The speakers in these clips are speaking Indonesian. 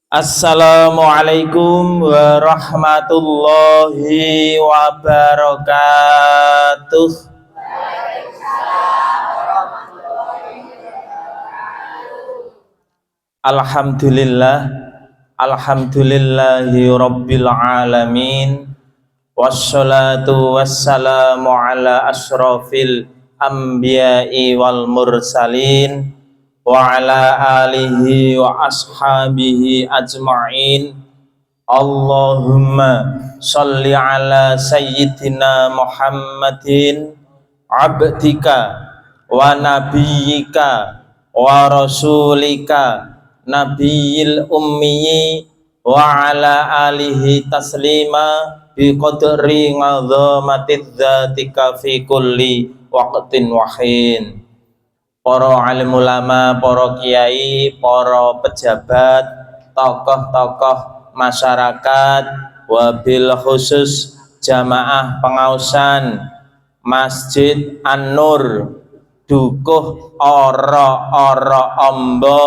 Assalamualaikum warahmatullahi wabarakatuh. Alhamdulillah, alhamdulillahi rabbil alamin. Wassalatu wassalamu ala asyrafil anbiya'i wal mursalin wa ala alihi wa ashabihi ajma'in. Allahumma sholli ala sayyidina Muhammadin abdika wa nabiyyika wa rasulika nabiyil ummi wa ala alihi taslima bi qadri ngazamatiz zatika fi kulli waqtin wahin. Para alim ulama, para kiai, para pejabat, tokoh-tokoh masyarakat, wabil khusus jamaah pengausan Masjid An-Nur Dukuh Oro Ombo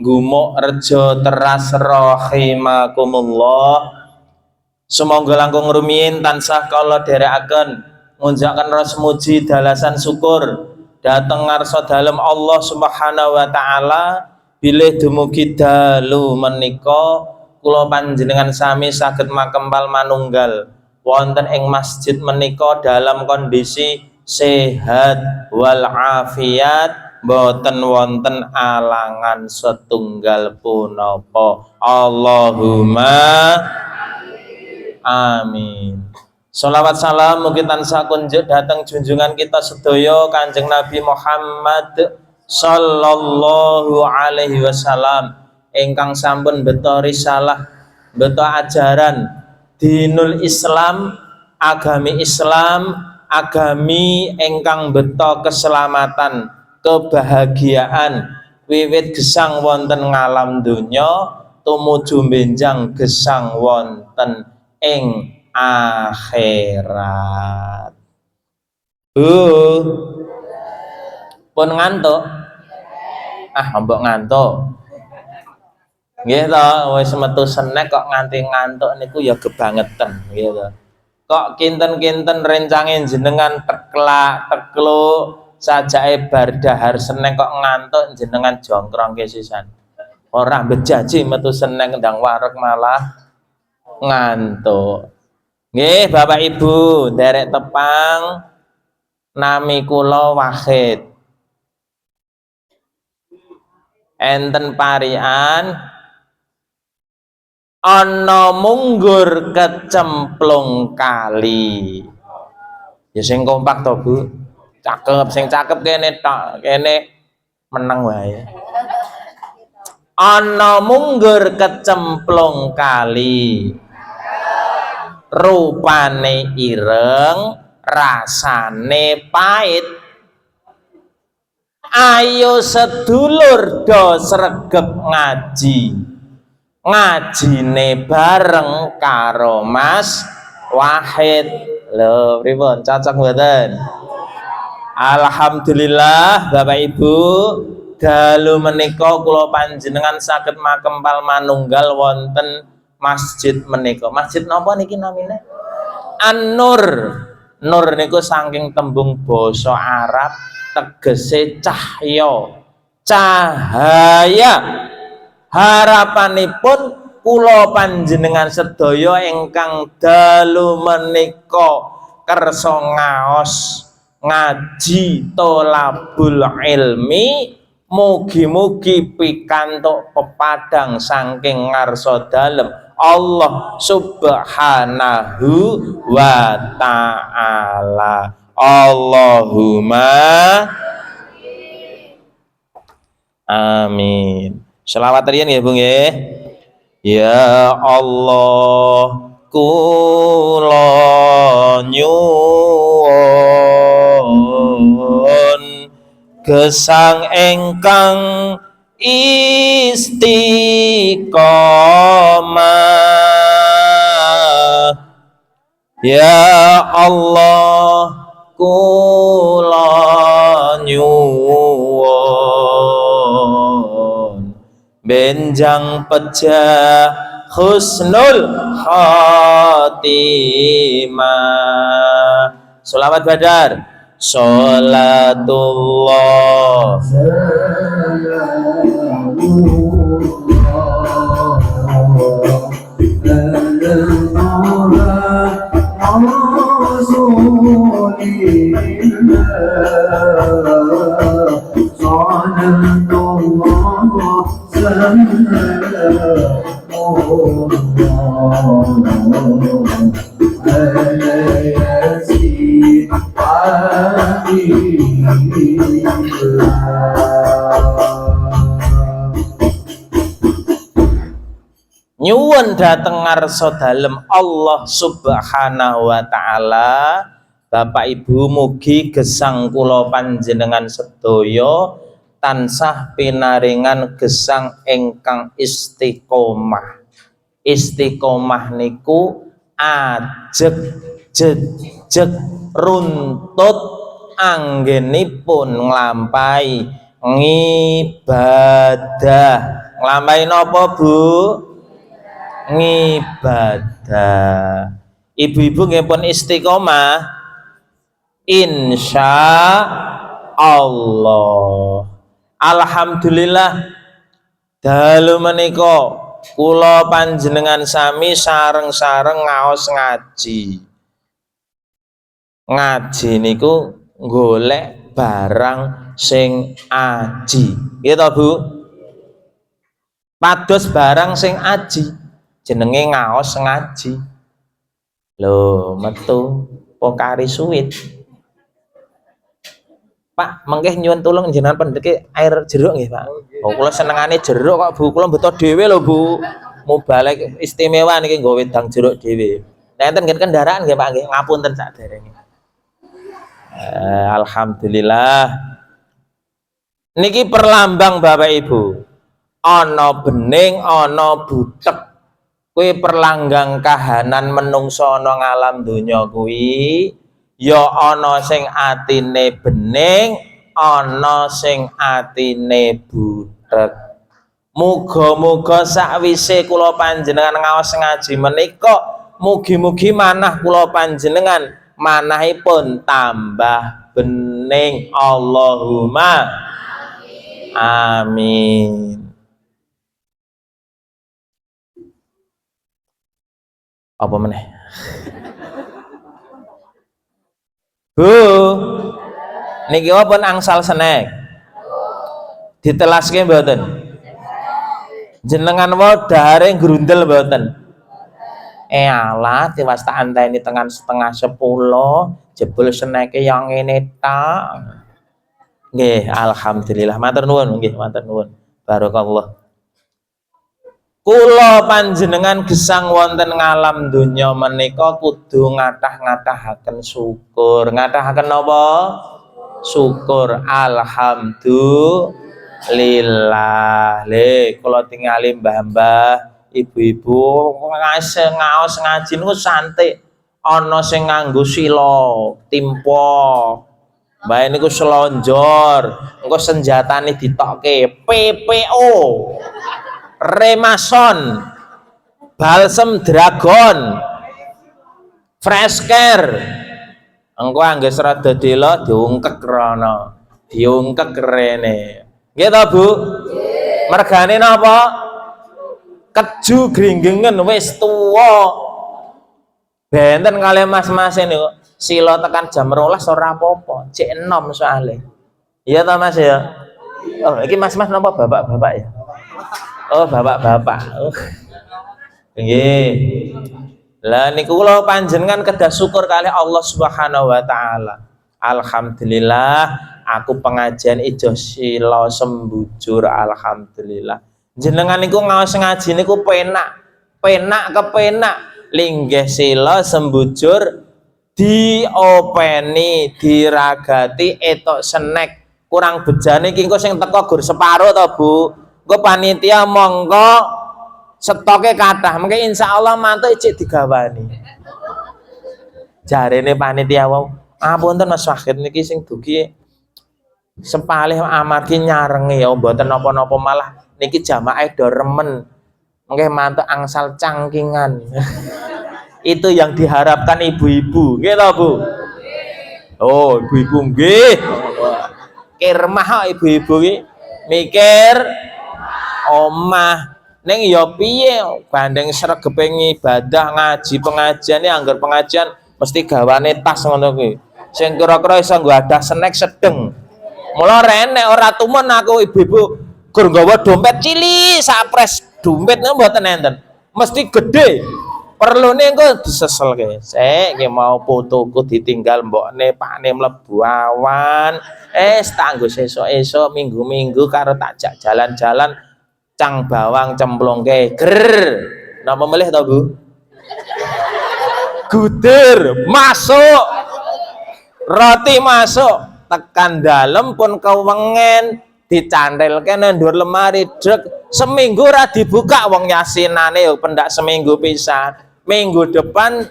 Gumuk Rejo Teras rahimakumullah. Semoga langkung rumiyin tansah kala dherekaken ngunjakaken ras muji dalasan syukur dateng ngarsa dalem Allah Subhanahu wa taala bilih dumugi dalu menika kula panjenengan sami saged makempal manunggal wonten ing masjid menika dalam kondisi sehat wal afiat, boten wonten alangan setunggal punapa. Allahumma amin. Sholawat salam mugi tansah kunjuk dateng junjungan kita sedaya Kanjeng Nabi Muhammad sallallahu alaihi wasallam ingkang sampun beto risalah, beto ajaran dinul Islam, agami Islam, agami ingkang beto keselamatan, kebahagiaan wiwit gesang wonten ngalam donya tumuju benjang gesang wonten ing akhirat. Pun ngantuk? Mbok ngantuk. Nggih to, wis metu snack kok nganti ngantuk niku ya kebangetan nggih to. Kok kinten-kinten rencange jenengan teklak, tekluk sajake bar dahar snack kok ngantuk jenengan jongkrong kesisan. Ora bejaji metu snack ndang wareg malah ngantuk. Nggih Bapak Ibu, derek tepang nami kula Wahid. Enten parian ana munggur kecemplung kali. Ya sing kompak to, Bu. Cakep, sing cakep kene tok, kene menang wae. Ana munggur kecemplung kali. Rupane ireng, rasane pait. Ayo sedulur do sregep ngaji. Ngajine bareng karo Mas Wahid. Lho, pripun? Cocok mboten? Alhamdulillah Bapak Ibu, dalu menika kula panjenengan saged makempal manunggal wonten masjid menika. Masjid napa niki namine? An-Nur. Nur niku saking tembung basa Arab tegese cahya, cahaya. Harapanipun kula panjenengan sedaya ingkang dalu menika kersa ngaos ngaji tolabul ilmi, mugi-mugi pikantuk pepadang saking ngarsa dalem Allah Subhanahu wa ta'ala. Allahumma amin. Selawat riyen nggih Bu nggih. Ya Allah kula nyuwun gesang ingkang istiqomah. Ya Allah kula nyuwun benjang pejah husnul khotimah. Sholawat Badar. Sholatullah nyuwun dhateng ngarsa dalem Allah Subhanahu wa taala. Bapak Ibu, mugi gesang kula panjenengan sedaya tansah pinaringan gesang ingkang istiqomah. Istiqomah niku ajeg jejeg runtut anggenipun nglampahi ngibadah. Nglampahi napa, Bu? Ngibadah. Ibu-ibu nggih pun istiqomah insya Allah. Alhamdulillah dalu menika kula panjenengan sami sareng-sareng ngaos ngaji. Ngaji niku golek barang sing aji. Nggih to, Bu? Pados barang sing aji jenenge ngaos ngaji. Lho, metu pokari suwit. Pak, mengke nyuwun tulung jenengan pendeke air jeruk nggih, Pak. Oh, kula senengane jeruk kok, Bu. Kula mbeto dhewe lho, Bu. Mubalek istimewa niki nggo wedang jeruk dhewe. Nenten nggih kendaraan nggih, Pak nggih. Ngapunten sakderenge. Alhamdulillah. Niki perlambang Bapak Ibu. Ana bening, ana butek. Kuwi perlambang kahanan menungso ana ngalam donya kuwi. Ya ana sing atine bening, ana sing atine butek. Muga-muga sakwise kula panjenengan ngaos ngaji menika mugi-mugi manah kula panjenengan manahipun tambah bening. Allahumma amin. Apa meneh? Bu, niki pun angsal snack. Ditelaske mboten? Jenengan wae dahare grundel mboten? Alah, tiwas tak anteni tengan setengah 10, jebul snack-e yang ngene ta. Nggih, alhamdulillah. Matur nuwun nggih, matur nuwun. Barakallah. Kula panjenengan gesang wonten ngalam donya menika kudu ngathah-ngathahaken syukur. Ngathahaken napa? Syukur. Alhamdulillah. Le kula tingali mbah-mbah, ibu-ibu ngaos ngaji niku santai. Ana sing nganggo sila, timpa. Mbah niku selonjor. Engko senjatane ditokke PPO. Remason, balsem dragon, fresh care. Engko angges rada dela diungkek rono, diungkek rene. Nggih to, Bu? Mergane napa? Keju gringgengen wis tuwa. Benten kalih mas-mas niku sila tekan jam 12 ora apa-apa, cek enom soalé. Iya to, Mas ya? Oh, iki mas-mas napa bapak-bapak ya? Oh, bapak-bapak. Nggih. Lah niku kula panjenengan kedah syukur kalih Allah Subhanahu wa taala. Alhamdulillah aku pengajian ijo sila sembujur, alhamdulillah. Jenengan niku ngaos ngaji niku penak kepenak linggih sila sembujur diopeni, diragati etok snack. Kurang bejane iki engko sing teko gur separo to, Bu. Engko panitia monggo stoke kathah, mengke insyaallah mantuk cek digawani. Jarene panitia wau, "Apunten Mas Wahid niki sing dugi sepalih amargi nyarenge ya mboten napa-napa malah niki jamaah do remen mengke mantuk angsal cangkingan. Itu yang diharapkan ibu-ibu nggih lho Bu. Oh ibu-ibu nggih kirmah ibu-ibu ki mikir omah ning ya piye bandeng sregepe ibadah ngaji pengajian anggar pengajian mesti gawane tas ngono kuwi sing kira-kira iso nggo adah snack sedeng mula renek ora tumen aku ibu-ibu gur nggawa dompet cilik sapres dompet mboten enten mesti gede perlune engko diseselke sik ki mau fotoku ditinggal mbokne pakne mlebu awan tak nggo sesuk-esuk minggu-minggu karo takjak jalan-jalan cang bawang cemplungke ger napa melih to Bu gudir masuk roti masuk tekan dalem pun kewengen dicantelke nang dhuwur lemari drek seminggu ora dibuka wong yasinane yo pendak seminggu pisan minggu depan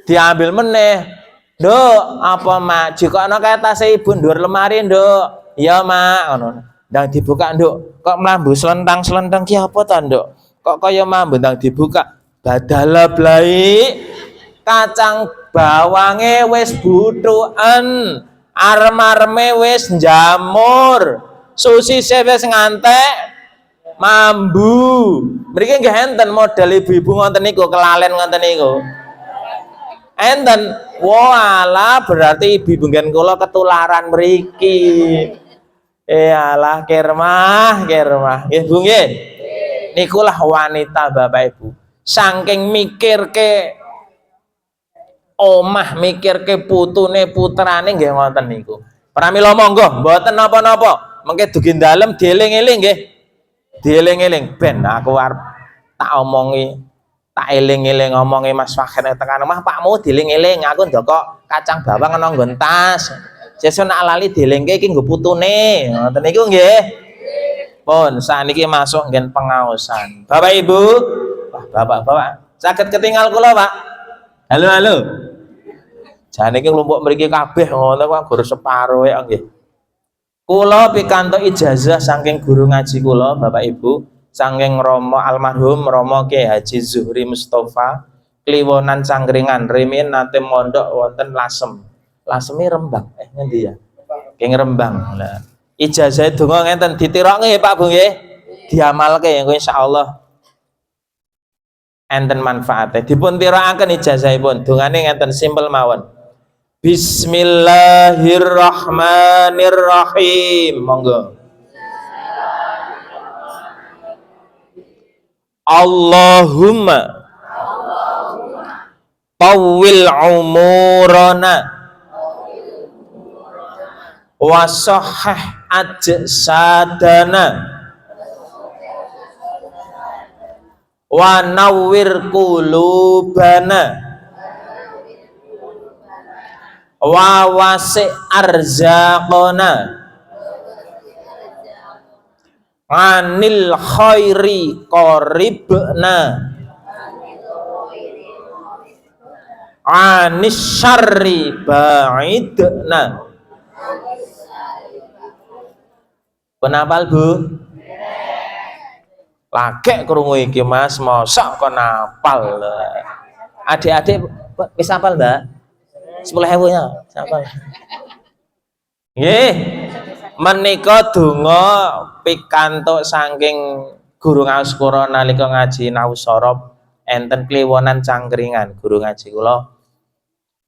diambil meneh nduk apa mak jikono kaya tas ibu dhuwur lemari nduk ya mak ngono ndang dibuka nduk kok mlambu selentang-selentang ki apa to nduk kok kaya mambu ndang dibuka badala blai kacang bawange wis butuken arem-areme wis njamur sosise wis ngantek mambu mriki nggih enten model ibu-ibu ngoten niku kelalen ngoten niku enten walah berarti ibu-ibu ngen kula ketularan mriki alah kirmah nggih Bu nggih nikulah wanita Bapak Ibu saking mikirke omah mikirke putune putrane nggih ngoten niku pramila monggo mboten napa-napa mengke dugi dalem dieling-eling nggih dieling-eling ben aku arep tak omongi tak eling-eling ngomongi Mas Fakir tekan omah pakmu dieling-eling aku ndokok kacang bawang ana nggon tas sesuk nak lali dielingke iki nggo putune ngoten niku nggih pun saniki masuk nggen pengaosan Bapak Ibu wah bapak-bapak saged ketinggal kula Pak halo jane iki kelompok mriki kabeh ngono kok guru separo ya nggih kula pikantuk ijazah saking guru ngaji kula Bapak Ibu saking Romo almarhum Romo Kyai Haji Zuhri Mustofa Kliwonan Cangkringan rimin nate mondok wonten Lasemi Rembang ngendi ya king Rembang lah ijazah donga ngenten ditirok nggih Pak Bu nggih diamalke engko insyaallah enten manfaate dipun tirokaken ijazahipun dongane ngenten simpel mawon Bismillahirrahmanirrahim monggo Allahumma tawwil umurana wa sahih ajsadana wa nawwir qulubana wa wasi' arzaqana anil khairi qaribna anis syarri ba'idna penapal Bu lagek krungu iki Mas mosok kok napal adik-adik wis hafal Mbak 10.000 nya hafal nggih menika donga pikantuk saking guru ngaos kula nalika ngaji nausara enten Kliwonan Cangkringan guru ngaji kula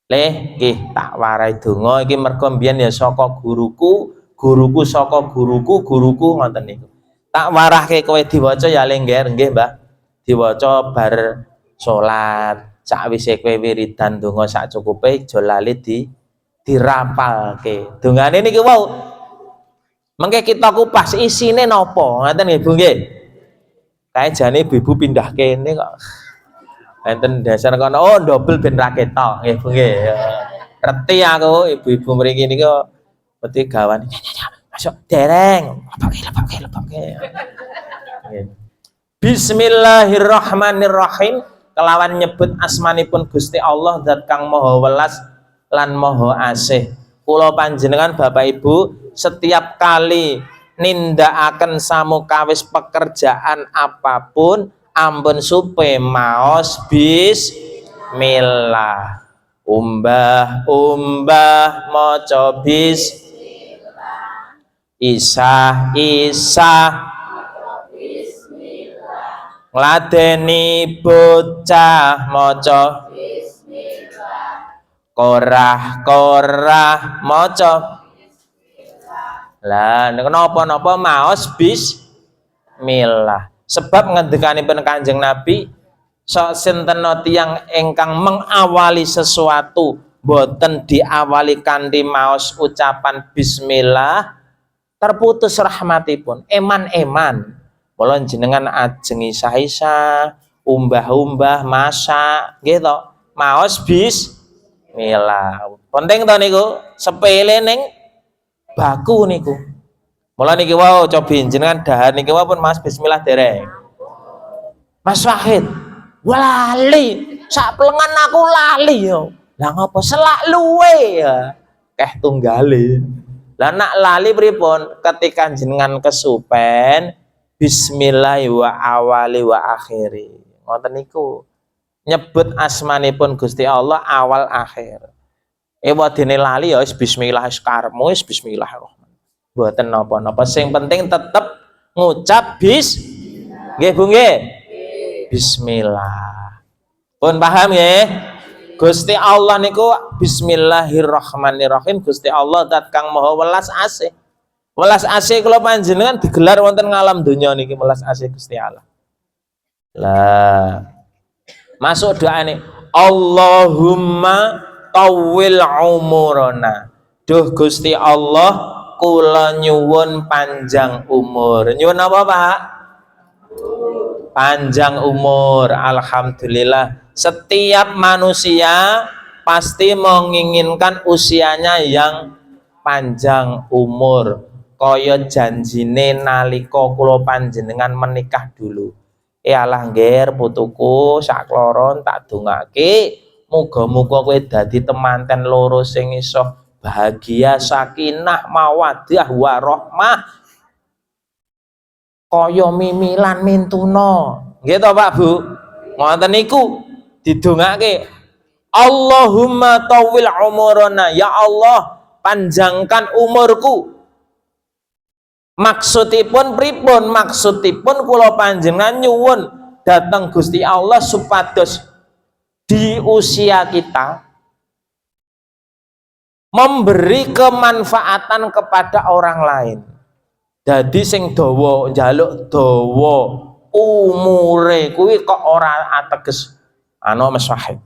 leh nggih tak warai donga iki mergo mbiyen ya saka guruku saka guruku ngoten niku tak warahke kowe diwaca ya lengger nggih Mbah diwaca bar salat sakwise kowe wiridan donga sak cukupe aja lali dirapalke dongane niki wau mengke kita kupas isine napa ngoten nggih Bu nggih kae jane ibu-ibu pindah kene kok enten dasar kono oh double ben ra ketok nggih Bu nggih reti aku ibu-ibu mriki niku mesti gawan masuk dereng lepoke Bismillahirrahmanirrahim kelawan nyebut asmanipun Gusti Allah zat kang maha welas lan maha asih kula panjenengan Bapak Ibu setiap kali nindakaken samukawis pekerjaan apapun ampun supe maos bismillah. Umbah maca isah ngladeni bocah maca korah maca. Lah napa-napa maos bismillah. Sebab ngendikanipun Kanjeng Nabi, sok sinten tiyang ingkang mengawali sesuatu boten diawali kanthi maos ucapan bismillah, terputus rahmatipun. Eman-eman. Mula jenengan ajeng isah-isah, umbah-umbah, masak, gitu. Maos bismillah. Penting to niku, sepele ning baku niku. Mula niki wau coba jenengan dahar niki wau pun mas bismillah dereng. Mas Wahid, lali, sak pelengan aku lali yo. Lah ngapa selak luwe ya? Keh tunggale. Lah nak lali pripun? Ketika jenengan kesupen bismillah wa awali wa akhiri. Ngoten niku. Nyebut asmanipun Gusti Allah awal akhir. Wadene lali ya wis bismillah karepmu wis bismillahirrahmanirrahim. Mboten napa-napa, sing penting tetep ngucap nggih Bu nggih. Bismillah. Pun paham nggih? Gusti Allah niku bismillahirrahmanirrahim. Gusti Allah zat kang maha welas asih. Welas asih kula panjenengan digelar wonten ngalam donya niki welas asih Gusti Allah. Lah masuk doane Allahumma tawil umurana. Duh Gusti Allah kula nyuwun panjang umur. Nyuwun apa Pak? Panjang umur. Alhamdulillah. Setiap manusia pasti menginginkan usianya yang panjang umur. Kaya janjine nalika kula panjenengan menikah dulu. Alah ngger putuku sakloron tak dongake muga-muga kowe dadi temanten loro sing iso bahagia, sakinah, mawaddah, warahmah kaya mimilan mintuna. Nggih to Pak Bu? Ngoten niku didongake. Allahumma tawil umurana, ya Allah panjangkan umurku. Maksudipun pripun? Maksudipun kula panjenengan nyuwun dhateng Gusti Allah supados di usia kita memberi kemanfaatan kepada orang lain. Jadi sing dawa njaluk dawa umure kuwi kok ora ateges anu Mas Wahid.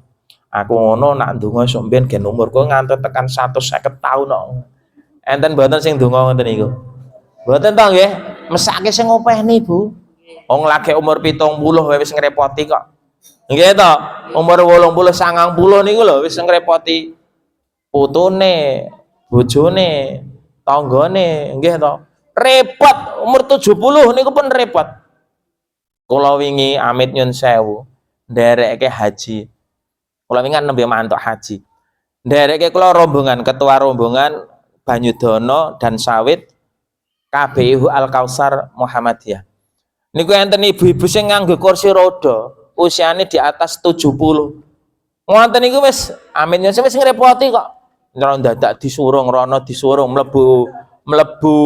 Aku ngono nak ndonga sok mben gen umurku ngantos tekan 150 tahun kok. Enten mboten sing ndonga ngoten niku? Mboten to nggih? Mesake sing ngopeni, Bu. Wong lagi umur 70 wis ngrepoti kok. Nggih to? Umur 80 90 niku lho wis ngrepoti putune, bojone, tanggane, nggih to. Repot umur 70 niku pun repot. Kula wingi amit nyun sewu, nderekke haji. Kula wingi nembe mantuk haji. Nderekke kula rombongan, ketua rombongan Banyudana dan Sawit KBIH Al-Kausar Muhammadiyah. Niku enten ibu-ibu sing nganggo kursi roda, usiane di atas 70. Ngoten niku wis amit nyun wis ngrepoti kok. Nrono dadak disurung, rono disurung, mlebu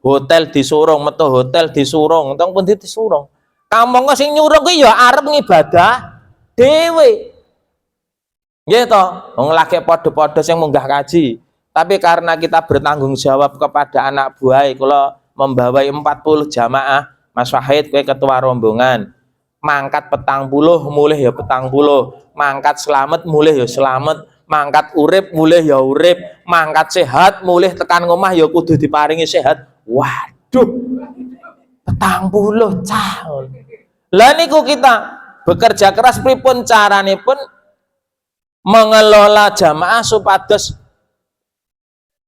hotel disurung, metu hotel disurung, teng pundi disurung. Kamangka sing nyurung kuwi ya arep ngibadah dhewe. Nggih to, wong lagi padha-padha sing munggah kaji. Tapi karena kita bertanggung jawab kepada anak buah, kula membawai 40 jamaah, Mas Wahid kowe ketua rombongan. Mangkat 40 mulih ya 40, mangkat selamat mulih ya selamat, mangkat urip mulih ya urip, mangkat sehat mulih tekan ngomah ya kudu diparingi sehat. Waduh, 40 tahun. Lah niku kita bekerja keras pripun caranipun mengelola jamaah supados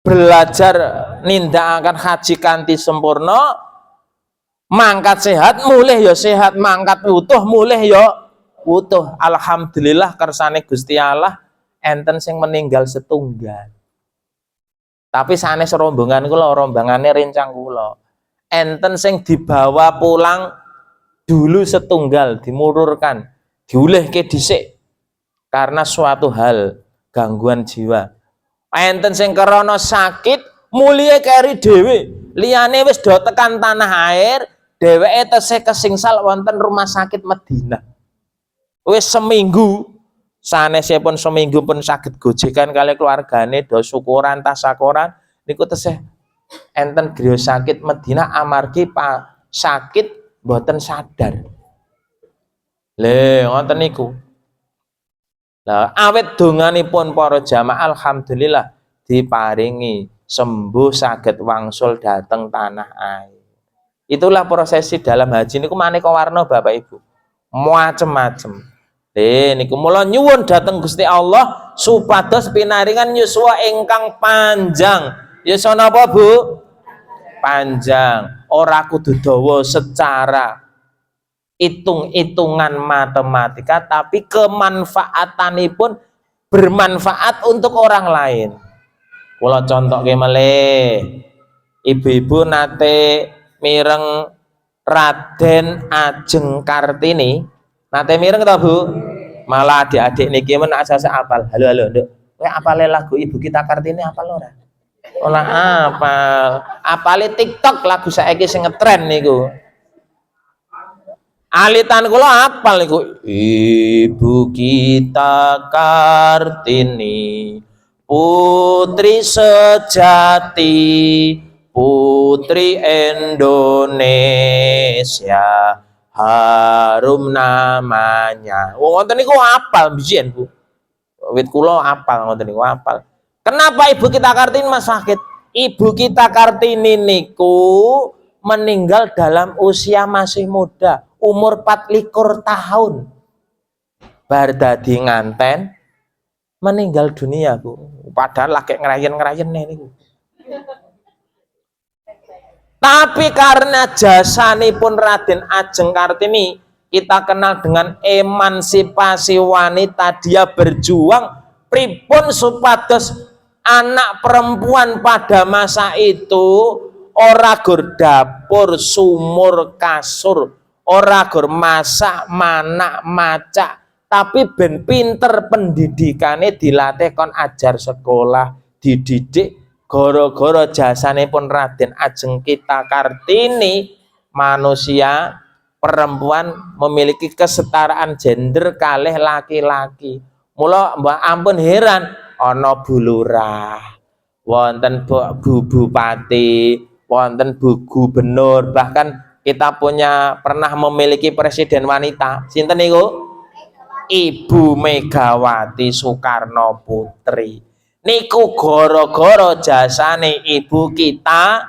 belajar nindakaken haji kanthi sempurna, mangkat sehat mulih ya sehat, mangkat utuh mulih ya utuh. Alhamdulillah kersane Gusti Allah enten sing meninggal setunggal. Tapi sanes rombongan kula, rombongane rencang kula. enten sing dibawa pulang dulu setunggal, dimururkan, diulihke dhisik karena suatu hal gangguan jiwa. Enten sing krana sakit mulie keri dhewe, liyane wis do tekan tanah air, dheweke tesih kesingsal wonten rumah sakit Madinah. Wis seminggu, sanesipun seminggu pun saged gojekan kali keluargane do syukuran tasakuran niku tesih enten griya sakit Madinah amargi sakit mboten sadar. Ngoten niku. Lah awet donganipun para jamaah alhamdulillah diparingi sembuh saged wangsul dateng tanah air. Itulah prosesi dalam haji niku maneka warna Bapak Ibu. Macem-macem. Niku mula nyuwun dateng Gusti Allah supados pinaringan yuswa ingkang panjang. Yuswa napa Bu? Panjang. Ora kudu dawa secara hitung-hitungan matematika, tapi kemanfaatanipun bermanfaat untuk orang lain. Kula contohke malih, ibu-ibu nate mireng Raden Ajeng Kartini, nate mireng ta Bu? Malah adik-adik niki men asase apal. Halo Nduk, kowe apale lagu Ibu Kita Kartini apal ora? Ora apal. Apale TikTok lagu saiki sing ngetren niku. Alitan kula apal niku Ibu Kita Kartini, putri sejati, putri Indonesia, harum namanya. Wonten niku apal biyen Bu. Wit kula apal ngoten niku apal. Kenapa Ibu Kita Kartini mas sakit? Ibu Kita Kartini niku meninggal dalam usia masih muda, umur 24 tahun. Bar dadi nganten meninggal dunia Bu. Padahal lagi ngerayen-ngerayen niku. Tapi karena jasanipun Raden Ajeng Kartini, kita kenal dengan emansipasi wanita. Dia berjuang pripun supados anak perempuan pada masa itu ora gur dapur sumur kasur, ora gur masak manak macak, tapi ben pinter pendidikane dilatih kon ajar sekolah, dididik. Goro-goro jasanipun Raden Ajeng Kita Kartini, manusia perempuan memiliki kesetaraan gender kalih laki-laki. Mula mbak ampun heran ana Bu Lurah, wonten Bu Bupati, wonten Bu Gubernur, bahkan kita pernah memiliki presiden wanita. Sinten niku? Ibu Megawati Soekarno Putri. Niku goro-goro jasane Ibu Kita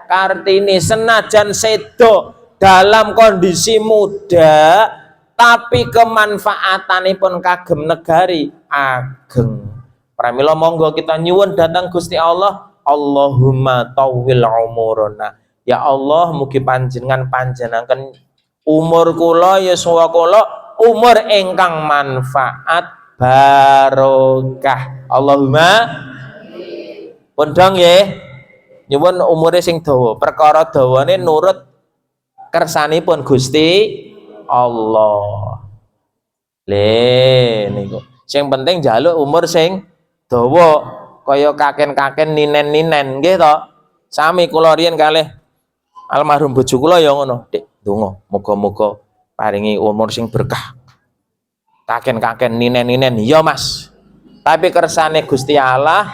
Kartini, senajan sedo dalam kondisi muda, tapi kemanfaatanipun kagem negari ageng. Pramila monggo kita nyuwun datang Gusti Allah, Allahumma tawwil umurana. Ya Allah, mugi panjenengan panjenengan umur kula yuswa kula umur ingkang manfaat barokah. Allahumma pundang nggih nyuwun umure sing dawa, perkara dawane nurut kersanipun Gusti Allah. Niku sing penting njaluk umur sing dawa kaya kaken-kaken ninen-ninen nggih to. Sami kula riyen kalih almarhum bojo kula ya ngono, Dik, donga muga-muga paringi umur sing berkah. Kaken-kaken ninen-ninen ya Mas. Tapi kersane Gusti Allah,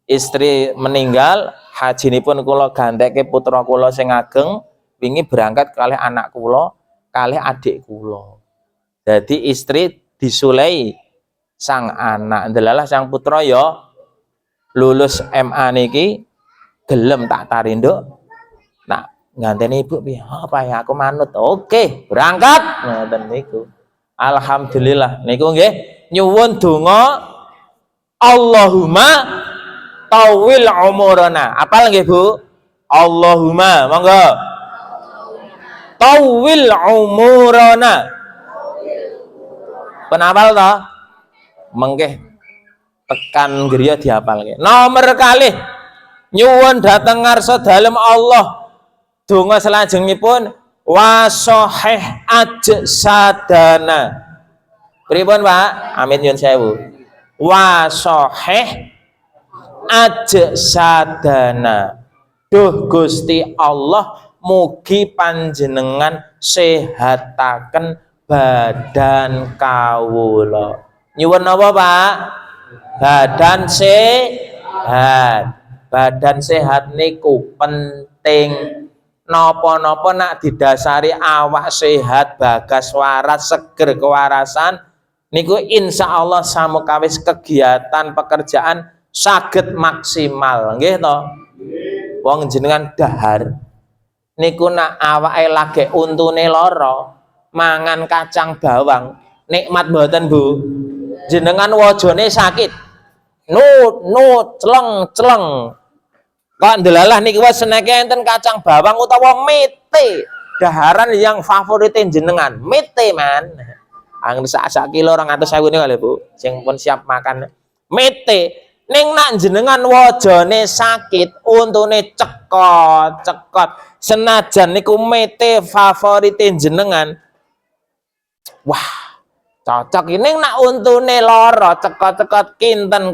istri meninggal, hajinipun kula gantekke putra kula sing ageng, wingi berangkat kalih anak kula, kalih adik kula. Jadi istri disulei sang anak, ndelalah sang putra ya lulus MA niki gelem tak tari Nduk. Nak nganteni ibu piye? Apa ya aku manut. Oke, berangkat. Ngoten niku. Alhamdulillah niku nggih nyuwun donga Allahumma tawil umurana. Apal nggih Bu? Allahumma monggo tawil umurana. Penapal to? Mengke tekan griya dihafalke. Nomor kalih nyuwun dhateng ngarsa dalem Allah. Donga salajengipun wasahih ajsadana. Pripun Pak? Amin nyuwun sewu. Wasahih ajsadana. Duh Gusti Allah mugi panjenengan sehataken badan kawula. Nyuwun napa Pak? Badan sehat. Badan sehat niku penting. Napa-napa nak didasari awak sehat, bagas waras, seger kewarasan niku insya Allah samukawis kegiatan pekerjaan saged maksimal, nggih to? Wong jenengan dahar niku nak awake lagi untune lara, mangan kacang bawang, nikmat mboten Bu? Jenengan wajane sakit. Nut celeng. Kok ndelalah niki wis seneke enten kacang bawang utawa mete. Daharan yang favoritin jenengan, mete man. Angger sak kilo 200.000 niku lho Bu, sing pun siap makan. Mete. Ning nak jenengan wajane sakit, untune cekot. Senajan niku mete favoritin jenengan. Wah, cocok ini nak untune lara, cekot kinten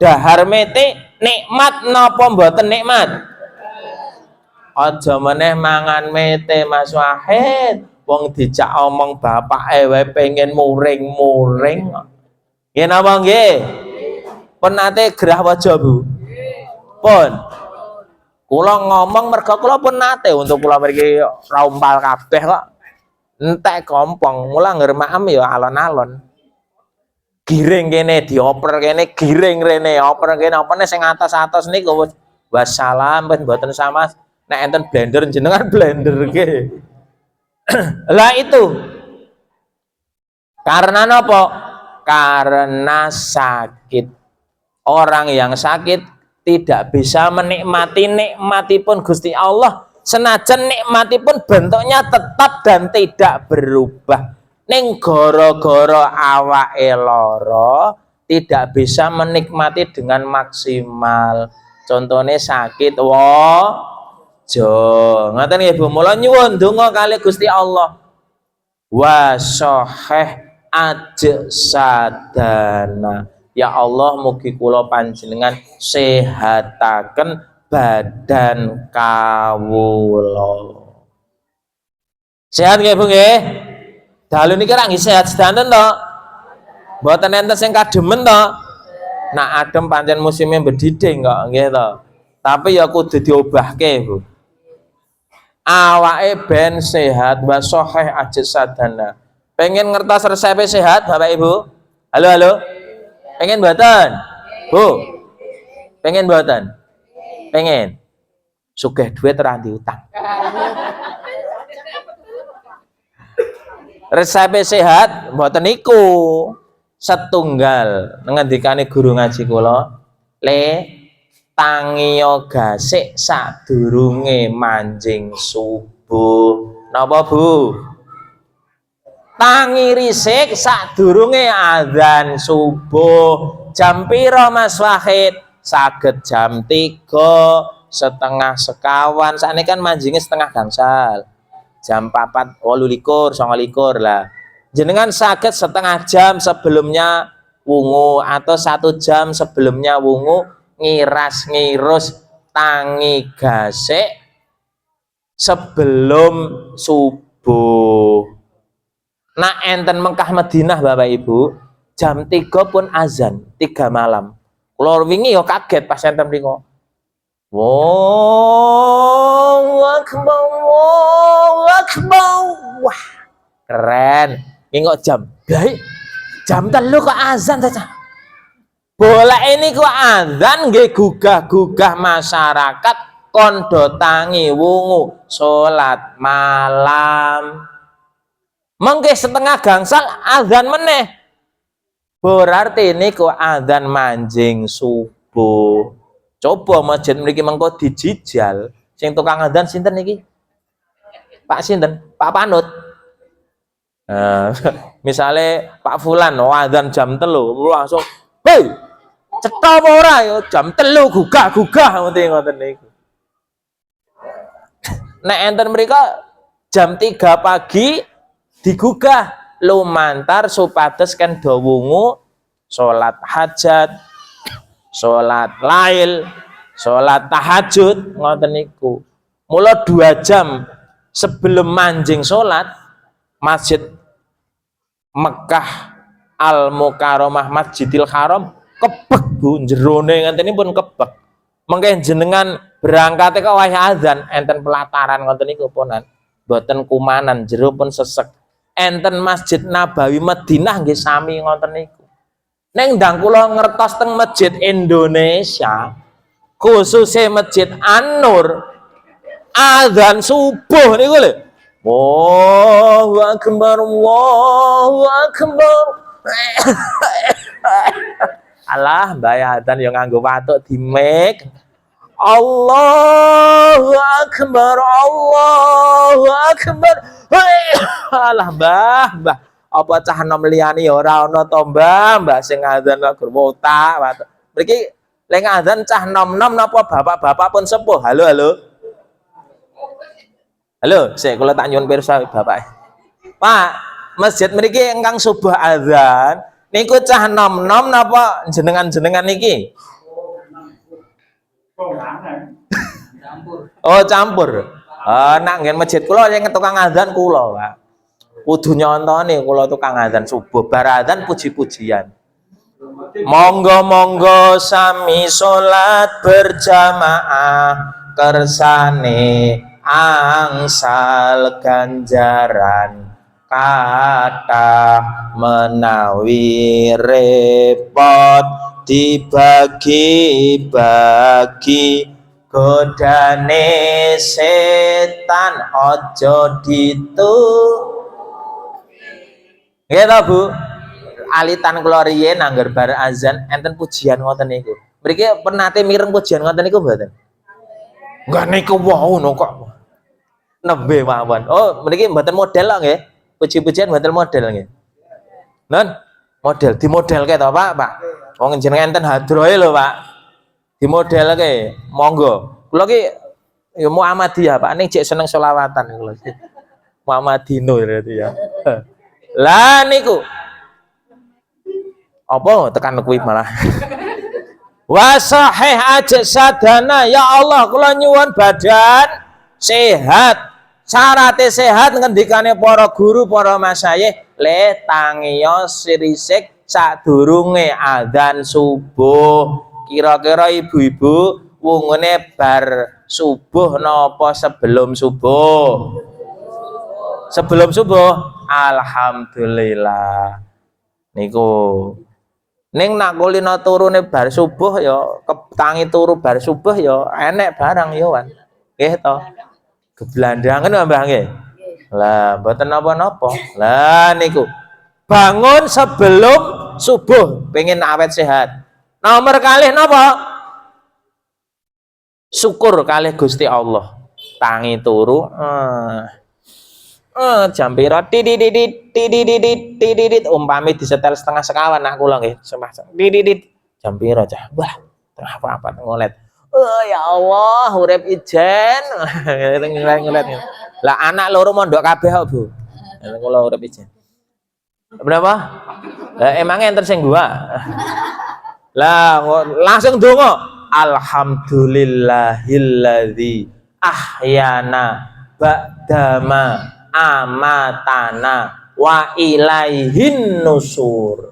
dahar mete nikmat napa mboten nikmat? Aja meneh mangan mete Mas Wahid, wong dijak omong bapake wae pengen muring-muring. Nggih napa nggih? Pun nate gerah waja Bu? Pun. Kula ngomong mergo kula pun nate untuk kula mriki raumpal kabeh kok. Entek kompong, mula ngger maem ya alon-alon. Giring kene dioper kene, giring rene oper kene, opene sing atas-atas niku wassalam ben mboten sama. Nek enten blender jenengan blenderke. Lah itu. Karena napa? Karena sakit. Orang yang sakit tidak bisa menikmati nikmatipun Gusti Allah. Senajan nikmatipun bentuknya tetap dan tidak berubah. Ning goro-goro awake lara tidak bisa menikmati dengan maksimal. Contohnya sakit waja. Ngoten nggih Bu, mula nyuwun donga kali Gusti Allah. Wasahih ajsadana. Ya Allah mugi kula panjenengan sehataken badan kawula. Sehat nggih Bu nggih? Dalu niki ra nggih sehat sedanten to. Mboten enten sing kademen to. Nak adem pancen musime bedhidhing kok nggih to. Tapi ya kudu diobahke Bu. Awake ben sehat wa sahih ajsadana. Pengen ngertos resep sehat Bapak Ibu? Halo. Pengen mboten? Bu. Pengen mboten? Pengen. Sugih duit ora diutang. Resep sehat mboten niku setunggal ngendikane guru ngaji kula, le tangiya gasik sadurunge manjing subuh. Napa Bu? Tangi risik sadurunge adzan subuh. Jam pira Mas Wahid? Saged jam 3, setengah sekawan. Sakniki kan manjinge setengah gangsal. Jam 4, 28, 29 lah. Jenengan sakit setengah jam sebelumnya wungu atau 1 jam sebelumnya wungu ngiras-ngirus tangi gasik sebelum subuh. Nah enten Mekah Madinah Bapak Ibu, jam 3 pun azan, 3 malam. Kula wingi yo kaget pas enten mriko. Allahu Akbar, Allahu Akbar. Wah, keren. Ini kok jam? Baik. Jam 3 kok azan saja. Bola ini kok azan nggih gugah-gugah masyarakat kondo tangi wungu salat malam. Mengke setengah gangsal azan meneh. Berarti ini kok azan manjing subuh. Coba masjid mriki mengko dijijal. Sing tukang adzan sinten niki? Pak sinten? Pak Panut. Misale Pak Fulan adzan jam 3 langsung, "Hei! Cetha apa ora ya jam 3 gugah-gugah ngoten niku. Nek enten mrika jam 3 pagi digugah lumantar supados kan do wungu salat hajat, salat lail, salat tahajud ngoten niku. Mula 2 jam sebelum manjing salat Masjid Mekah Al Mukarramah Masjidil Haram kebek Bu jerone ngantenipun kebek. Mengke jenengan berangkat kok wayah azan enten pelataran ngoten niku ponan. Boten kumanan jero pun sesek. Enten Masjid Nabawi Madinah nggih sami ngoten niku. Ning ndang kula ngertos teng masjid Indonesia khususnya Masjid An-Nur azan subuh niku lho. Allahu akbar Allahu akbar. Alah bayatan yang nganggo watuk di mic. Allahu akbar Allahu akbar. Alah mbah apa cah nom liyane ya ora ana to mbah sing azan kok wota watuk. Mriki lek azan cah nom-nom napa bapak-bapak pun sepuh. Halo halo. Halo, saya kula tak nyuwun pirsa Bapak. Pak, masjid mriki ingkang subuh azan niku cah nom-nom napa jenengan-jenengan niki? Oh, campur. Nak nggen masjid kula sing tukang azan kula, Pak. Kudu nyontone kula tukang azan subuh bar azan puji-pujian. Monggo-monggo sami salat berjamaah kersane angsal ganjaran kata menawi repot dibagi-bagi godane setan ojo ditu gitu Bu alitan kula riyen angger bar azan enten pujian ngoten niku mriki pernate mireng pujian ngoten niku mboten enggak niku wau no kok nembe mawon. Oh, mriki mboten model kok nggih. Puji-pujian mboten model nggih. Non, model dimodelke to, Pak, Pak. Wong jenengan enten hadrohe lho, Pak. Dimodelke. Monggo. Kula ki ya Muhammadiyah, Pak. Ning jek seneng selawatan kula. Muhammadino berarti ya. Lah niku. Apa tekan kuwi malah. Wa sahih aja sadana ya Allah kula nyuwun badan sehat. Syaratnya sehat ngendikane para guru, para masyayikh le tangiyo sirisik sadurunge adzan subuh. Kira-kira ibu-ibu wungune bar subuh napa sebelum subuh? Sebelum subuh. Alhamdulillah. Niku. Ning nak kulino turune bar subuh ya ketangi turu bar subuh ya enek barang ya wan. Nggih to. Geblandangan Mbah nggih. Lah mboten napa-napa. Lah niku bangun sebelum subuh pengen awet sehat. Nomor kalih napa? Syukur kalih Gusti Allah. Tangi turu jam pira tididit umpami disetel setengah sekawan nak kula nggih tididit jam pira cah wah tengah apa ngolet oh ya Allah urip ijen ngolet lah anak loro mondok kabeh kok Bu kula urip ijen berapa emangnya enten sing gua lah langsung donga alhamdulillahilladzi ahyana ba'dama amatana wa ilaihin nusur.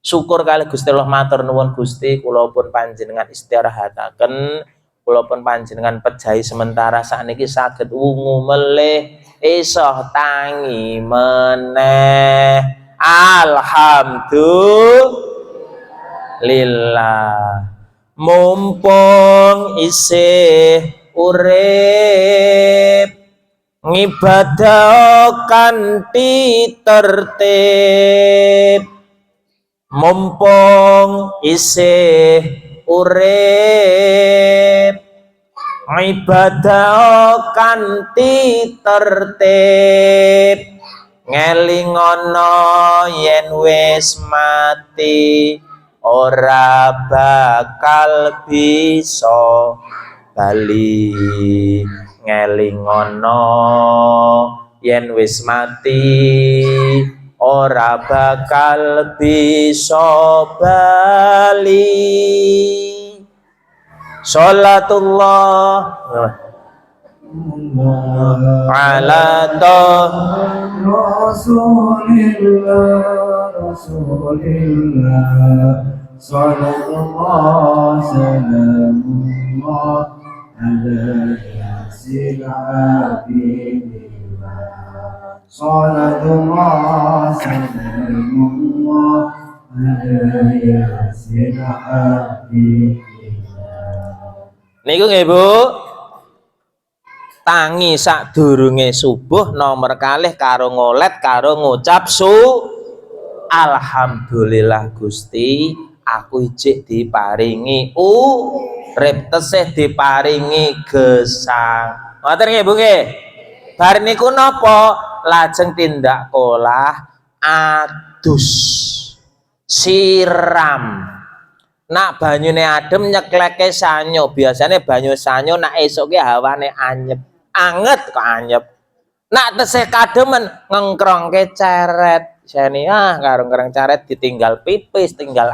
Syukur kali Gusti Allah matur nuwun Gusti kula pun panjenengan istirahataken kula pun panjenengan pejahi sementara sakniki saged wungu melih iso tangi meneh alhamdulillah mumpung isih urip ngibadah kanthi tertib mumpung isih urip ngibadah kanthi tertib ngelingono yen wis mati ora bakal bisa bali ngelingono yen wis mati ora bakal bisa bali. Sholatullah ala Rasulillah Sallallahu salamullah ala yasin habibillah Salatullah salamullah ala yasin habibillah. Niku nggih Bu, tangi sadurunge subuh nomor kalih karo ngolet karo ngucap alhamdulillah Gusti aku ijik diparingi urip tesih diparingi gesang. Ngoten nggih Bu nggih. Bar niku napa lajeng tindak olah adus siram. Nak banyune adem nyekleke sanyo. Biasanya banyu sanyo nak esuk ki hawane anyep. Anget kok anyep. Nak tesih kademen ngengkrongke ceret. Seni karo ngereng ceret ditinggal pipis, tinggal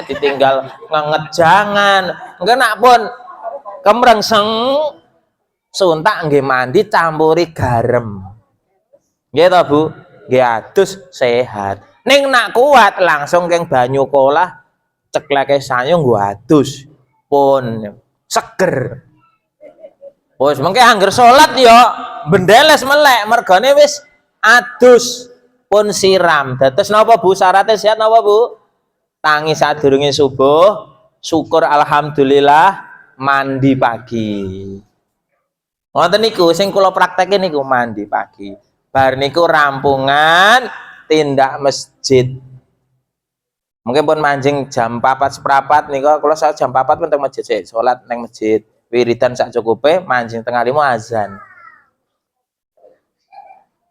ditinggal ngejangan. Engko nak pun kemrengseng suntak nggih mandi campuri garam. Nggih to Bu? Nggih adus sehat. Ning nak kuat langsung keng banyu kolah cekleke sanyo nggo adus pun seger. Wis mengke angger salat ya bendeles melek mergane wis adus pun siram. Dados napa Bu syaratnya sehat napa Bu? Tangi sadurunge subuh, syukur alhamdulillah, mandi pagi. Ngoten niku sing kula prakteke niku mandi pagi. Bar niku rampungan tindak masjid. Mungkin pun manjing jam 4 seprapat niku kula jam 4 pun teng masjid sik salat nang masjid wiridan sak cukupe manjing tengah 5 azan.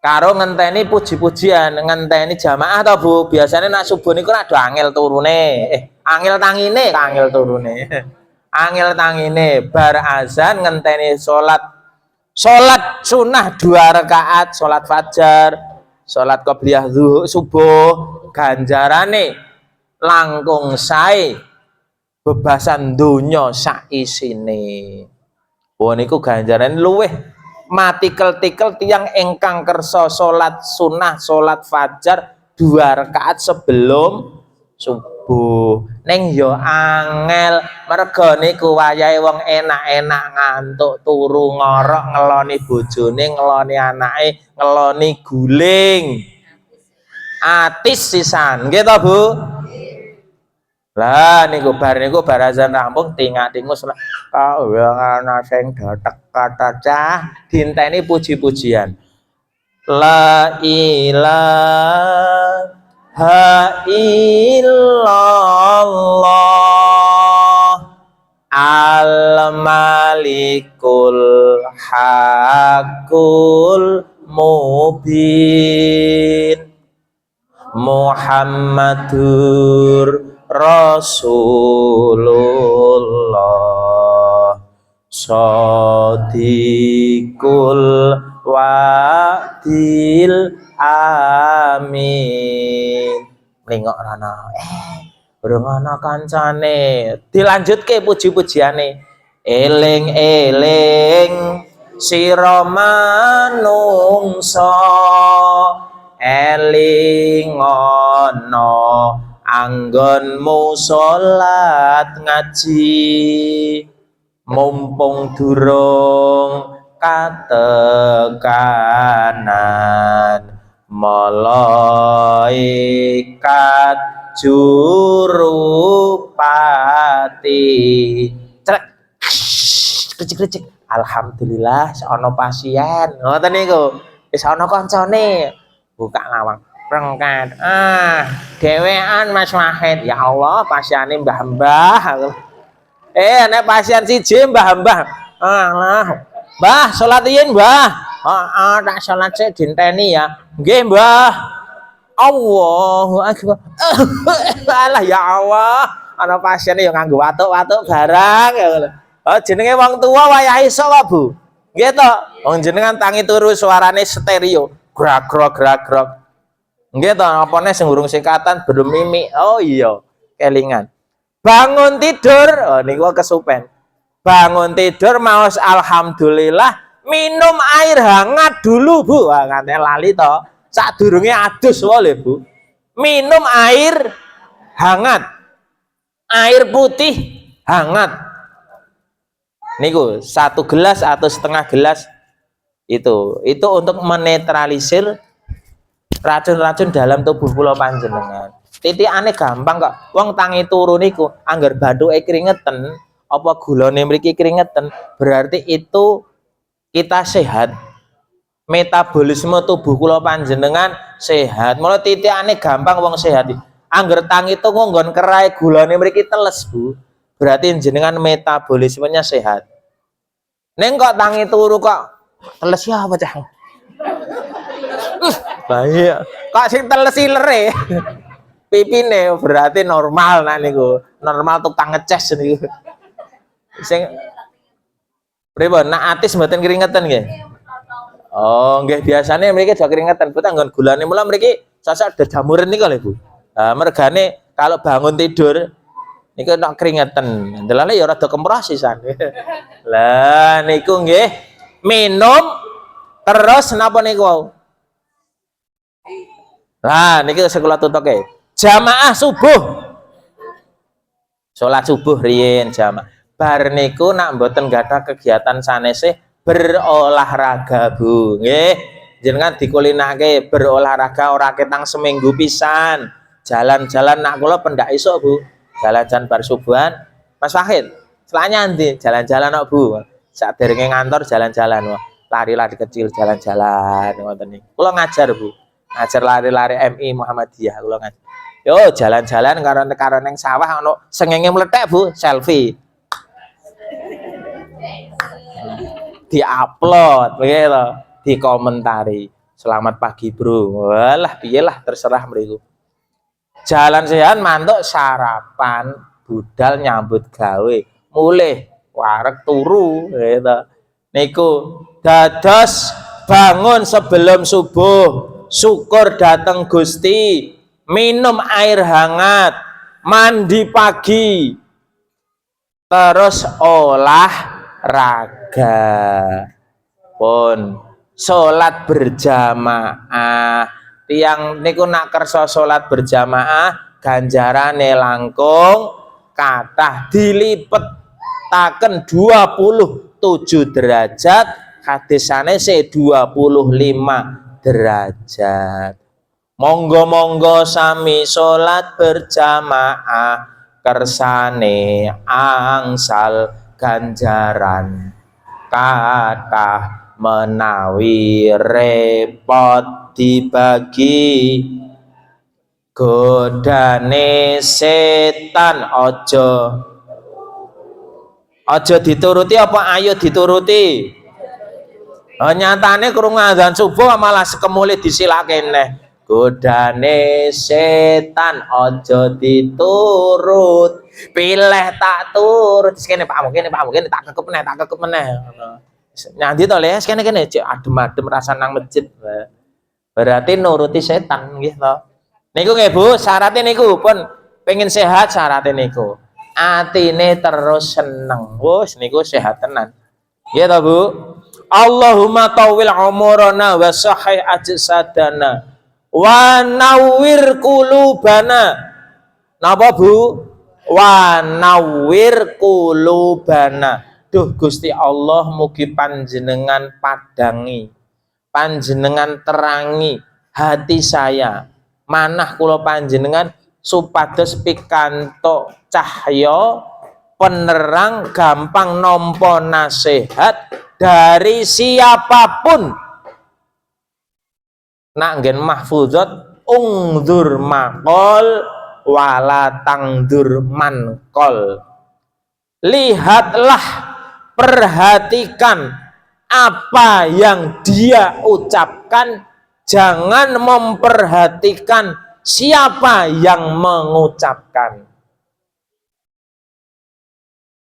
Karo ngenteni puji-pujian, ngenteni jamaah to Bu. Biasanya nak subuh niku rada angel turune. Angel tangine, angel turune. Angel tangine bar azan ngenteni salat sunah 2 rakaat, salat fajar, salat qobliyah subuh, ganjarane langkung sae bebasan donya sak isine. Wah niku ganjaran luweh matikel-tikel tiyang ingkang kersa salat sunah, salat fajar 2 rakaat sebelum subuh. Ning yo angel merga niku wayahe wong enak-enak ngantuk turu ngorok ngeloni bojone, ngeloni anake, ngeloni guling. Atis sisan, nggih to Bu? Lah niku bar azan rampung tingak-tingus ana sing datek kata cah dinteni puji-pujian. La ilaha illallah al-malikul haqqul mubin Muhammadur Rasulullah Shadiqul Wa'dil Amin. Nengok rana bermana kancane dilanjutke puji-pujiane eling-eling sira manungsa elingono anggonmu salat ngaji mumpung durung katekanan malaikat jurupati cek kecik-kecik alhamdulillah seono pasien ngoten niku wis ana kancane buka lawang rengkat dewean Mas Wahid ya Allah pasiane mbah-mbah nek pasien siji mbah-mbah Mbah salat yen Mbah tak salat sik dinteni ya nggih Mbah Allahu akbar Alah ya Allah, ana pasien yang nganggo watuk-watuk barang ya ngono. Oh jenenge wong tua wayahe iso kok Bu. Nggih to. Wong jenengan tangi turu suarane stereo. Grak-grok grak-grok. Nggih to, apane sing urung singkatan belum mimik. Oh iya, kelingan. Bangun tidur, oh niku kesupen. Bangun tidur maos alhamdulillah minum air hangat dulu Bu. Wah nganti lali to. Sadurunge adus wae Bu. Minum air hangat. Air putih hangat. Niku 1 gelas atau setengah gelas itu untuk menetralisir racun-racun dalam tubuh kula panjenengan. Titikane gampang kok. Wong tangi turu niku angger bathuke keringetan, apa gulane mriki keringetan, berarti itu kita sehat. Metabolisme tubuh kula panjenengan sehat. Mula titikane gampang wong sehat. Angger tangi turu nggon kerai gulane mriki teles, Bu. Berarti jenengan metabolismenya sehat. Neng kok tangi turu kok teles ya apa cah? Bahaya. Kok sing teles ilere. Pipine berarti normal nak niku. Normal tukang ngeces niku. Sing pripun? Nak atis mboten keringetan nggih. Oh, nggih biasane mriki aja keringetan. Bu tanggon gulane mula mriki sosok dedamuren niku lho, Bu. Mergane kalau bangun tidur niku nak keringetan. Delane ya rada kempros sisan. Lah niku nggih minum terus napa niku? Lah niki sekolah tutuke. Jamaah subuh. Salat subuh riyen jamaah. Bar niku nak mboten gadah kegiatan sanese berolahraga Bu. Nggih, jenengan dikulinake berolahraga ora ketang seminggu pisan. Jalan-jalan nak kula pendak esuk Bu. Jalan-jalan bar subuhan. Mas Wahid, selanya ndi? Jalan-jalan kok Bu. Saderenge ngantor jalan-jalan wae. Lari-lari kecil jalan-jalan ngoten niku. Kula ngajar Bu. Ngajar lari-lari MI Muhammadiyah kula ngajar. Yo jalan-jalan karo neng sawah ono sengenge meletek Bu, selfie. Di-upload begitu, dikomentari. Selamat pagi Bro. Walah piye lah terserah mriku. Jalan sehat mantuk sarapan, budal nyambut gawe, mulih wareg turu gitu. Niku dados bangun sebelum subuh, syukur dateng Gusti, minum air hangat, mandi pagi, terus olahraga pun salat berjamaah. Tiang niku nak kersa salat berjamaah ganjarane langkung kathah dilipetaken 27 derajat, hadisane se 25 derajat. Monggo-monggo sami salat berjamaah kersane angsal ganjaran kathah menawi repot dibagi godane setan aja dituruti apa ayo dituruti. Nyatane krungu azan subuh malah sekemule disilake neh. Godane setan aja diturut, pilih tak turut. Kene pakmu kene tak kekep meneh Nanti to le kene cek adem-adem rasa nang masjid. Berarti nuruti setan nggih to. Niku nggih Bu, syaratnya niku pun pengen sehat syaratnya niku. Atine terus seneng. Wes niku sehat tenan. Nggih to Bu. Allahumma tawil umurana wa sahih ajsadana wa nawwir qulubana. Napa Bu? Wa nawwir qulubana. Duh Gusti Allah mugi panjenengan padangi, panjenengan terangi hati saya, manah kula panjenengan supados pikantuk cahya penerang gampang nampa nasihat dari siapapun. Nak nggen mahfuzat ungdur maqol wala tangdur mankol. Lihatlah, perhatikan apa yang dia ucapkan, jangan memperhatikan siapa yang mengucapkan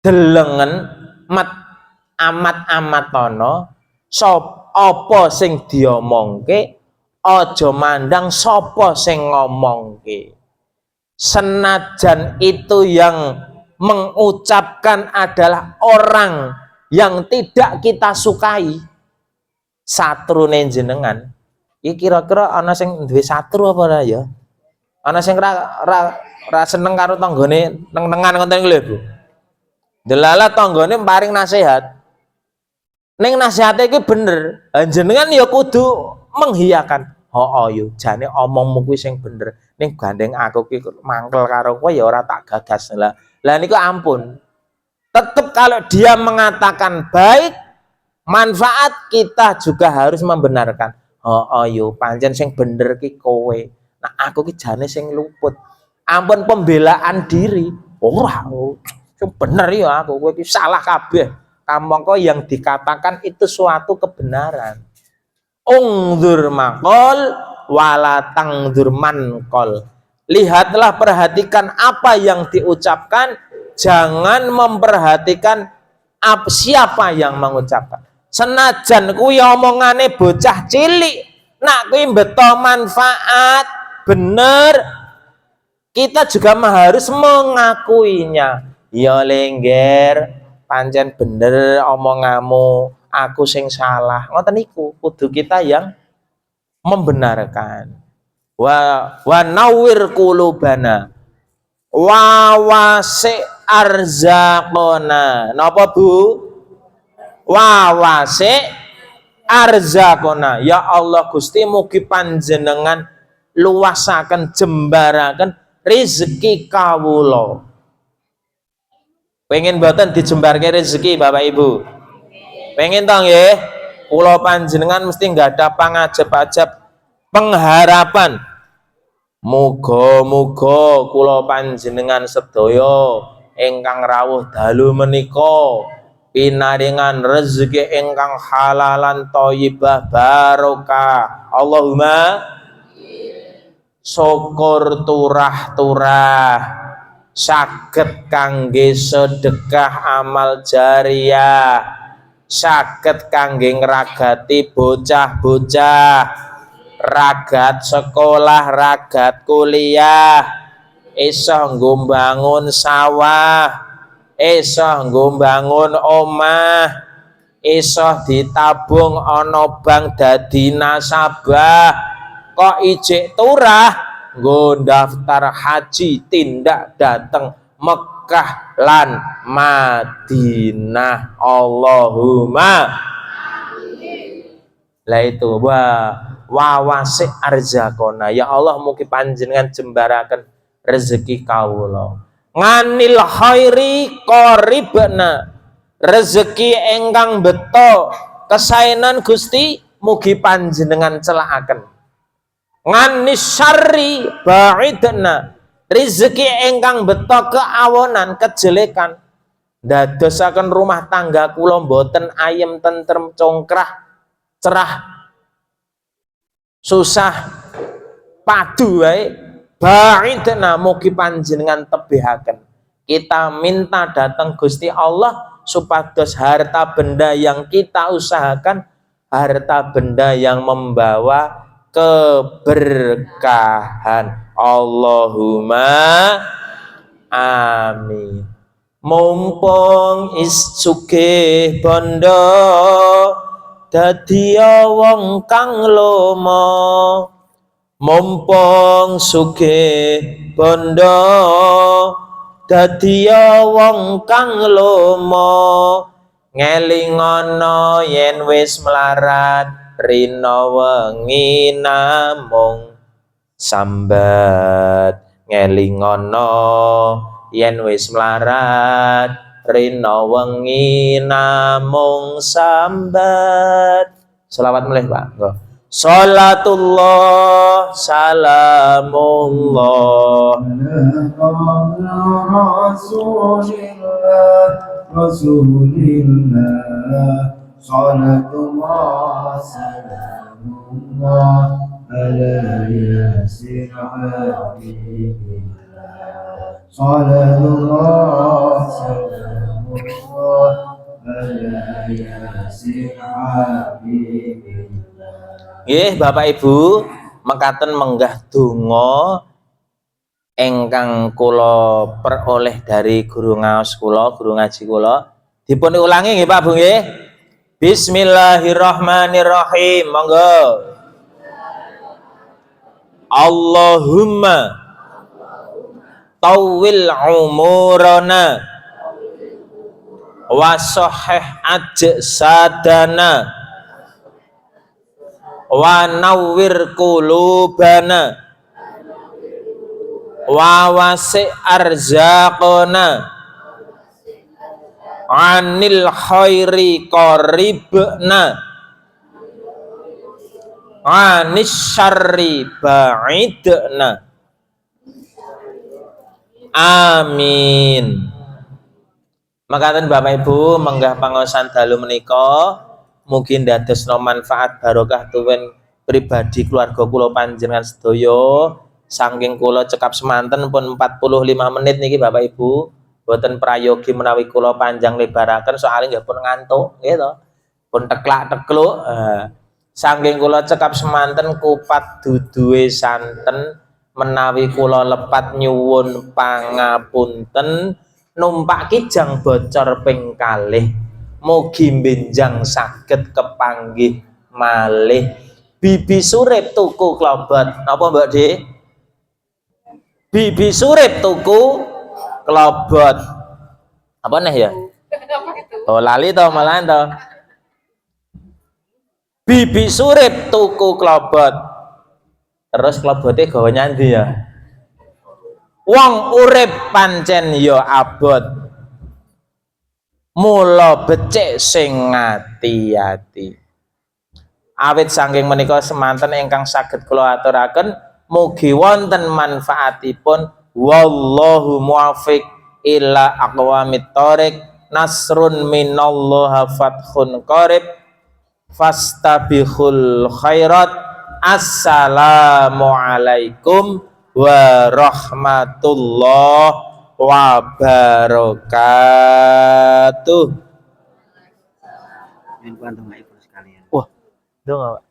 delengen amat-amatono sop apa sing diomongke, aja mandang sapa sing ngomongke. Senajan itu yang mengucapkan adalah orang yang tidak kita sukai, satrune jenengan, iki kira-kira ana sing duwe satru apa ora ya? Ana sing ra seneng karo tanggane neng-nengan ngoten iki lho, Bu. Delala tanggane paring nasihat. Ning nasihate iki bener. Jenengan ya kudu menghiyakan. Oh yo jane omongmu kuwi sing bener. Ning gandeng aku ki mangkel karo kowe ya ora tak gagas. Lah niku ampun. Tetap kalau dia mengatakan baik, manfaat, kita juga harus membenarkan. Oh yo pancen sing bener ki kowe. Nah aku ki jane sing luput. Ampun pembelaan diri. Ora. Bener ya aku, kowe iki salah kabeh. Kamangka yang dikatakan itu suatu kebenaran. Ungdur makol wala tangdur mankol. Lihatlah, perhatikan apa yang diucapkan, jangan memperhatikan siapa yang mengucapkan. Senajan kuwi omongane bocah cilik, nak kuwi beto manfaat, bener, kita juga harus mengakuinya. Ya lengger, pancen bener omongamu, aku sing salah. Ngoten niku, kudu kita yang membenarkan. Wa nawwir qulubana wa wasi arzaqona. Napa Bu? Wa wasi arzaqona. Ya Allah Gusti, mugi panjenengan luasaken, jembaraken rezeki kawula. Pengen mboten dijembarke rezeki Bapak Ibu? Pengen toh nggih? Kula panjenengan mesti nggak ada pangajab-ajab pengharapan. Muga-muga kula panjenengan sedaya ingkang rawuh dalu menika pinaringan rezeki ingkang halalan thayyibah barokah. Allahumma syukur turah-turah saged kangge sedekah amal jariyah, saged kangge ngragati bocah-bocah, ragat sekolah, ragat kuliah, iso nggo mbangun sawah, iso nggo mbangun omah, iso ditabung ana bank dadi nasabah, kok ijek turah nggo daftar haji, tindak dateng Mekah lan Madinah. Allahumma lah itu wa wasi arzaqona. Ya Allah mugi panjenengan jembaraken rezeki kawula. Nganil khairi qaribna, rezeki engkang beto kesaenan Gusti mugi panjenengan celakaken. Nganis syarri ba'idna, rezeki engkang beto keawonan, kejelekan, dadosaken rumah tangga kula mboten ayem tentrem congkrah cerah, susah padu wae, ba'idna mugi panjenengan tebihaken. Kita minta datang Gusti Allah supados harta benda yang kita usahakan, harta benda yang membawa keberkahan. Allahumma amin. Mumpung is sugih bondo dadi wong kang lomo, mumpung sugih bondo dadi wong kang lomo, ngelingono yen wis melarat rina wengi namung sambat, ngelingono yen wis melarat rina wengi namung sambat. Selawat mulih Pak. Nggo. Salatullah salamullah Rasulillah Salatullah salamullah على ياسين حبيب الله صلاة الله سلام الله على ياسين حبيب الله. Nggih Bapak Ibu, mekaten menggah donga ingkang kula peroleh dari guru ngaos kula, guru ngaji kula. Dipun ulangi nggih Pak Bu nggih. Bismillahirrahmanirrahim. Monggo. Allahumma tawil umurana wa sahih ajsadana wa nawwir qulubana wa wasi' arzaqana anil khairi qaribna anis syarri ba'idna. Amin. Makaten Bapak Ibu menggah pangaosan dalu menika mugi ndadosna manfaat barokah tuwin pribadi keluarga kula panjenengan sedaya. Saking kula cekap semanten pun 45 menit niki Bapak Ibu. Boten prayogi menawi kula panjang lebaraken soalnya nggih pun ngantuk nggih to. Pun teklak-tekluk. Saking kula cekap semanten kupat duduhe santen menawi kula lepat nyuwun pangapunten numpak kijang bocor ping kalih mugi benjang saged kepanggih malih bibi surip tuku klobot napa Mbak Dik? Bibi surip tuku klobot apa nih ya? Oh lali to malahan to. Bibi surip tuku klobot. Terus klobote gawa nyandi ya. Wong urip pancen ya abot. Mula becik sing ngati-ati. Awit saking menika semanten ingkang saged kula aturaken mugi wonten manfaatipun. Wallahu muwaffiq ila aqwamit thoriq. Nasrun minallahi fathun qarib. Fastabihul khairat. Assalamualaikum warahmatullahi wabarakatuh. Wah, donga Pak.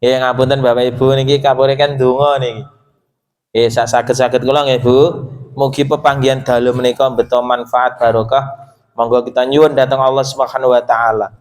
Ya ngapunten Bapak Ibu niki kapurikan donga niki. Sak saged-saged kula nggih Bu. Mugi pepanggihan dalu menika beto manfaat barokah. Monggo kita nyuwun dhateng Allah Subhanahu wa taala.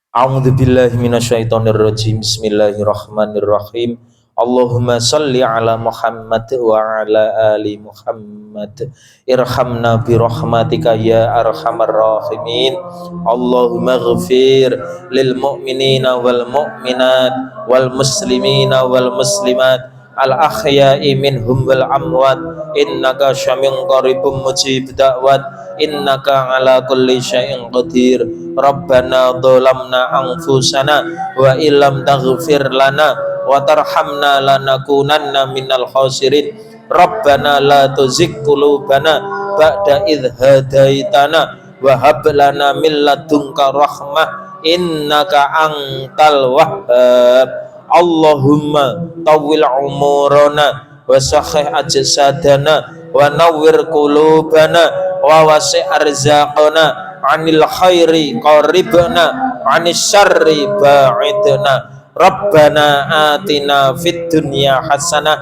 A'udzu billahi minasyaitonir rajim. Bismillahirrahmanirrahim. Allahumma shalli ala Muhammad wa ala ali Muhammad. Irhamna bi rahmatika ya arhamar rahimin. Allahumma ighfir lil mu'minina wal mu'minat wal muslimina wal muslimat al ahya'i minhum wal amwat innaka syami'un qaribun mujib da'wat innaka ala kulli syai'in qadir. Rabbana dhalamna anfusana wa illam taghfir lana wa tarhamna lanakunanna minal khasirin. Rabbana la tuzigh qulubana ba'da idh hadaitana wa hab lana min ladunka rahmah innaka antal wahhab. Allahumma tawil umurana wa sahih ajsadana wa nawwir qulubana wa wasi' arzaqana anil khairi qaribna anis syarri ba'idna. Rabbana atina fid dunya hasanah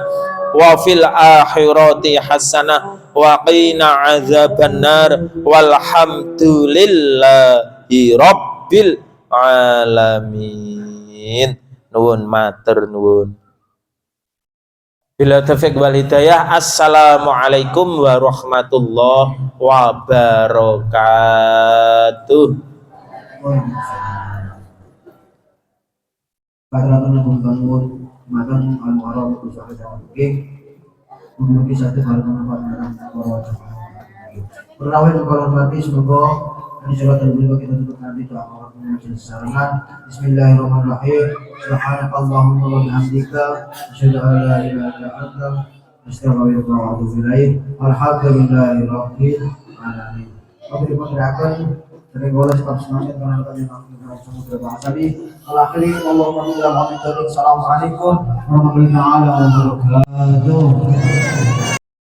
wa fil akhirati hasanah wa qina adzabannar walhamdulillahi rabbil alamin. Nuwun matur nuwun. Bila taufiq wal hidayah. Assalamualaikum warahmatullahi wabarakatuh. Kadang-kadang membangun makan al-mu'arab usaha dan memiliki satu hal manfaat Berlawin kalau mati semoga di surat al-Baqarah kita tutup nanti doa Allah mengajar sarangan. Bismillahirrahmanirrahim. Subhanakallahumma wa bihamdika asyhadu an la ilaha illa anta astaghfiruka wa atubu ilaik. Alhamdulillahirabbil alamin. Kami dipersilakan dari bola sepak semangat karena kami samudra bahsabi. Al-akhirin Allahumma billahi wa bihamdihi. Assalamualaikum warahmatullahi wabarakatuh.